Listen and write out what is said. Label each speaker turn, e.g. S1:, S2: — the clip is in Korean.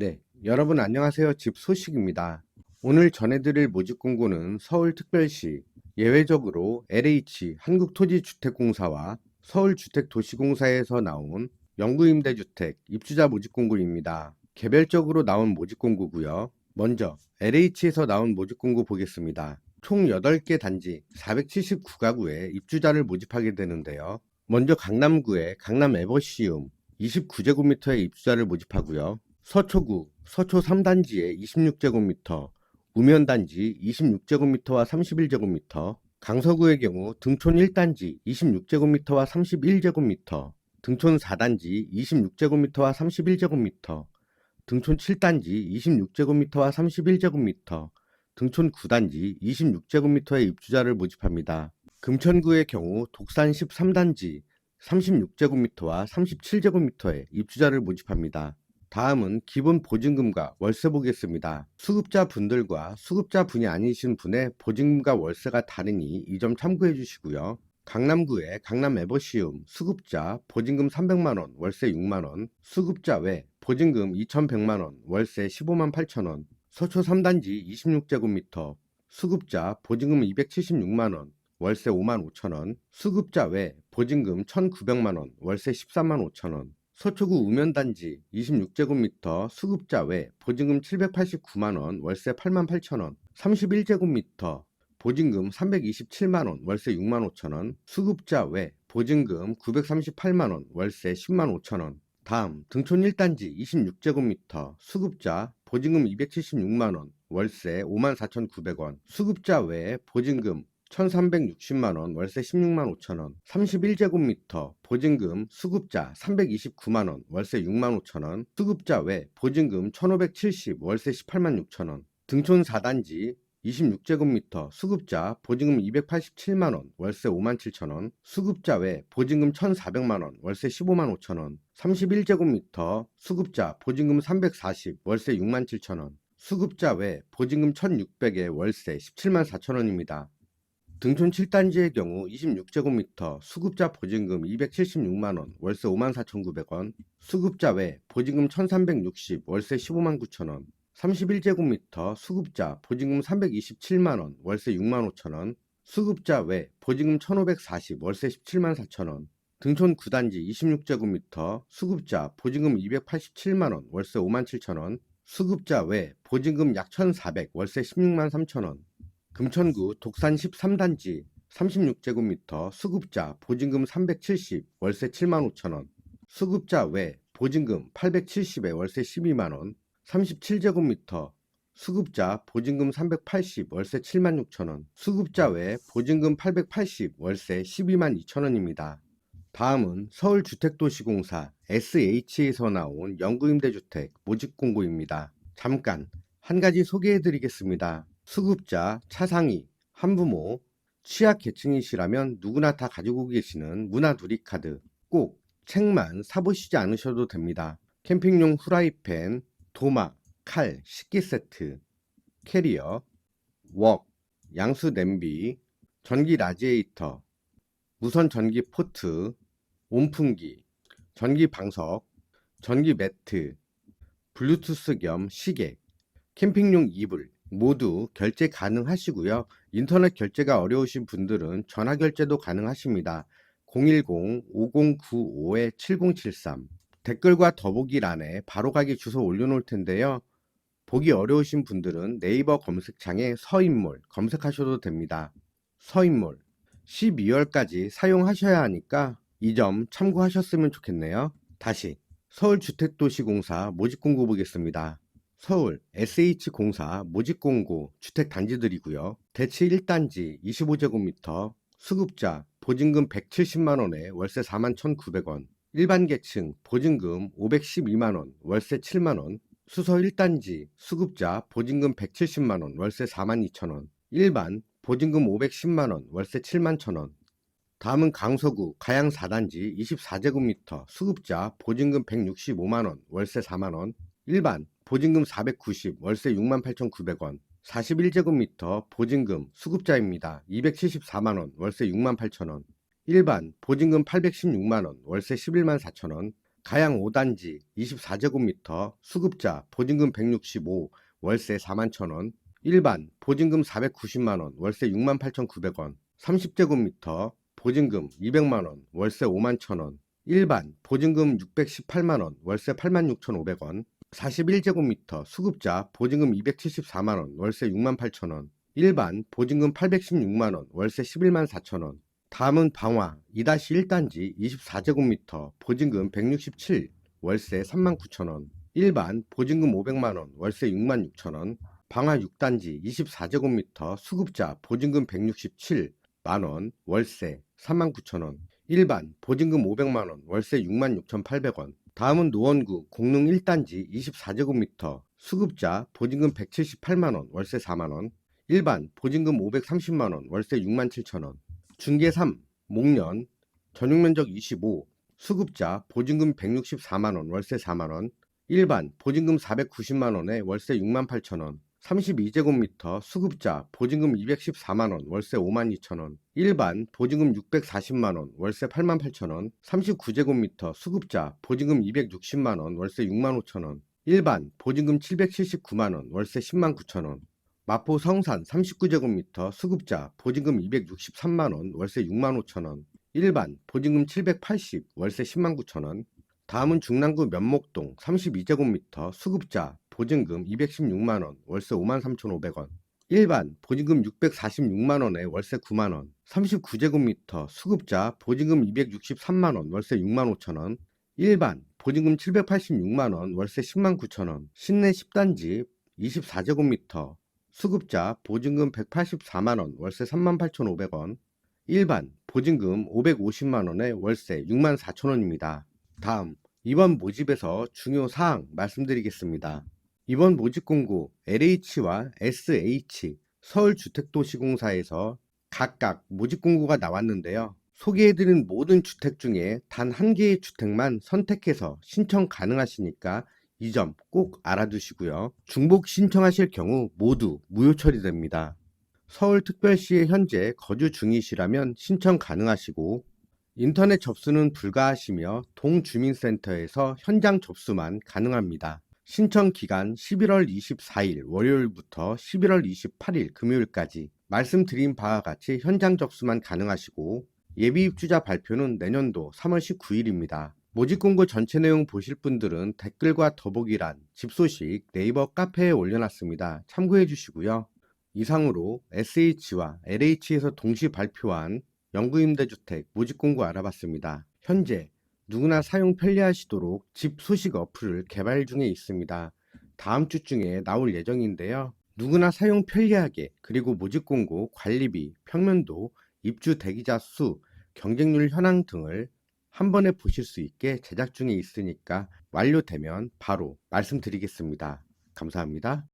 S1: 네, 여러분 안녕하세요. 집 소식입니다. 오늘 전해드릴 모집 공고는 서울특별시, 예외적으로 LH 한국토지주택공사와 서울주택도시공사에서 나온 영구임대주택 입주자 모집 공고입니다. 개별적으로 나온 모집 공고고요. 먼저 LH에서 나온 모집 공고 보겠습니다. 총 8개 단지 479가구에 입주자를 모집하게 되는데요. 먼저 강남구의 강남 에버시움 29제곱미터의 입주자를 모집하고요. 서초구 서초 3단지에 26제곱미터, 우면단지 26제곱미터와 31제곱미터, 강서구의 경우 등촌 1단지 26제곱미터와 31제곱미터, 등촌 4단지 26제곱미터와 31제곱미터, 등촌 7단지 26제곱미터와 31제곱미터, 등촌 9단지 26제곱미터의 입주자를 모집합니다. 금천구의 경우 독산 13단지 36제곱미터와 37제곱미터의 입주자를 모집합니다. 다음은 기본 보증금과 월세 보겠습니다. 수급자 분들과 수급자 분이 아니신 분의 보증금과 월세가 다르니 이 점 참고해 주시고요. 강남구의 강남 에버시움 수급자 보증금 300만원 월세 6만원, 수급자 외 보증금 2100만원 월세 15만 8천원, 서초 3단지 26제곱미터 수급자 보증금 276만원 월세 5만 5천원, 수급자 외 보증금 1900만원 월세 13만 5천원, 서초구 우면단지 26제곱미터 수급자 외 보증금 789만원 월세 8만 8천원, 31제곱미터 보증금 327만원 월세 6만 5천원, 수급자 외 보증금 938만원 월세 10만 5천원. 다음 등촌 1단지 26제곱미터 수급자 보증금 276만원 월세 5만 4,900원, 수급자 외 보증금 1360만원 월세 16만 5천원, 31제곱미터 보증금 수급자 329만원 월세 6만 5천원, 수급자 외 보증금 1570 월세 18만 6천원, 등촌 4단지 26제곱미터 수급자 보증금 287만원 월세 5만 7천원, 수급자 외 보증금 1400만원 월세 15만 5천원, 31제곱미터 수급자 보증금 340 월세 6만 7천원, 수급자 외 보증금 1600에 월세 17만 4천원입니다. 등촌 7단지의 경우 26제곱미터 수급자 보증금 276만원 월세 5만 4,900원, 수급자 외 보증금 1360 월세 15만 9천원, 31제곱미터 수급자 보증금 327만원 월세 6만 5천원, 수급자 외 보증금 1540 월세 17만 4천원, 등촌 9단지 26제곱미터 수급자 보증금 287만원 월세 5만 7천원, 수급자 외 보증금 약 1400 월세 16만 3천원, 금천구 독산 13단지 36제곱미터 수급자 보증금 370 월세 7만 5천원, 수급자 외 보증금 870에 월세 12만원, 37제곱미터 수급자 보증금 380 월세 7만 6천원, 수급자 외 보증금 880 월세 12만 2천원입니다. 다음은 서울주택도시공사 SH에서 나온 영구임대주택 모집공고입니다. 잠깐 한 가지 소개해 드리겠습니다. 수급자, 차상위, 한부모, 취약계층이시라면 누구나 다 가지고 계시는 문화누리카드 꼭 책만 사보시지 않으셔도 됩니다. 캠핑용 후라이팬, 도마, 칼, 식기세트, 캐리어, 웍, 양수 냄비, 전기 라지에이터, 무선 전기 포트, 온풍기, 전기 방석, 전기 매트, 블루투스 겸 시계, 캠핑용 이불 모두 결제 가능하시고요. 인터넷 결제가 어려우신 분들은 전화 결제도 가능하십니다. 010-5095-7073 댓글과 더보기란에 바로가기 주소 올려놓을 텐데요. 보기 어려우신 분들은 네이버 검색창에 서인몰 검색하셔도 됩니다. 서인몰 12월까지 사용하셔야 하니까 이 점 참고하셨으면 좋겠네요. 다시 서울주택도시공사 모집공고 보겠습니다. 서울 SH공사 모집공고 주택단지들이고요. 대치 1단지 25제곱미터 수급자 보증금 170만원에 월세 41,900원, 일반계층 보증금 512만원 월세 7만원, 수서 1단지 수급자 보증금 170만원 월세 42,000원, 일반 보증금 510만원 월세 7만 1천원. 다음은 강서구 가양 4단지 24제곱미터 수급자 보증금 165만원 월세 4만원, 일반 보증금 490 월세 68,900원, 41제곱미터 보증금 수급자입니다. 274만원 월세 68,000원, 일반 보증금 816만원 월세 11만 4천원, 가양 5단지 24제곱미터 수급자 보증금 165 월세 41,000원, 일반 보증금 490만원 월세 68,900원, 30제곱미터 보증금 200만원 월세 51,000원, 일반 보증금 618만원 월세 86,500원, 41제곱미터 수급자 보증금 274만원 월세 68,000원, 일반 보증금 816만원 월세 114,000원. 다음은 방화 2-1단지 24제곱미터 보증금 167 월세 39,000원, 일반 보증금 500만원 월세 66,000원, 방화 6단지 24제곱미터 수급자 보증금 167만원 월세 39,000원, 일반 보증금 500만원 월세 66,800원. 다음은 노원구 공릉 1단지 24제곱미터 수급자 보증금 178만원 월세 4만원, 일반 보증금 530만원 월세 67,000원. 중개 3 목련 전용면적 25 수급자 보증금 164만원 월세 4만원, 일반 보증금 490만원에 월세 68,000원, 32제곱미터 수급자 보증금 214만원 월세 52,000원, 일반 보증금 640만원 월세 88,000원, 39제곱미터 수급자 보증금 260만원 월세 65,000원, 일반 보증금 779만원 월세 109,000원. 마포 성산 39제곱미터 수급자 보증금 263만원 월세 65,000원, 일반 보증금 780 월세 109,000원. 다음은 중랑구 면목동 32제곱미터 수급자 보증금 216만원 월세 53,500원, 일반 보증금 646만원에 월세 9만원, 39제곱미터 수급자 보증금 263만원 월세 65,000원, 일반 보증금 786만원 월세 109,000원. 신내 10단지 24제곱미터 수급자 보증금 184만원 월세 38,500원, 일반 보증금 550만원에 월세 64,000원입니다. 다음 이번 모집에서 중요 사항 말씀드리겠습니다. 이번 모집 공고 LH와 SH 서울주택도시공사에서 각각 모집 공고가 나왔는데요. 소개해드린 모든 주택 중에 단 한 개의 주택만 선택해서 신청 가능하시니까 이 점 꼭 알아두시고요. 중복 신청하실 경우 모두 무효 처리됩니다. 서울특별시에 현재 거주 중이시라면 신청 가능하시고 인터넷 접수는 불가하시며 동주민센터에서 현장 접수만 가능합니다. 신청 기간 11월 24일 월요일부터 11월 28일 금요일까지 말씀드린 바와 같이 현장 접수만 가능하시고 예비 입주자 발표는 내년도 3월 19일입니다. 모집 공고 전체 내용 보실 분들은 댓글과 더보기란 집 소식 네이버 카페에 올려놨습니다. 참고해 주시고요. 이상으로 SH와 LH에서 동시 발표한 영구임대주택 모집 공고 알아봤습니다. 현재 누구나 사용 편리하시도록 집 소식 어플을 개발 중에 있습니다. 다음 주 중에 나올 예정인데요. 누구나 사용 편리하게 그리고 모집 공고, 관리비, 평면도, 입주 대기자 수, 경쟁률 현황 등을 한 번에 보실 수 있게 제작 중에 있으니까 완료되면 바로 말씀드리겠습니다. 감사합니다.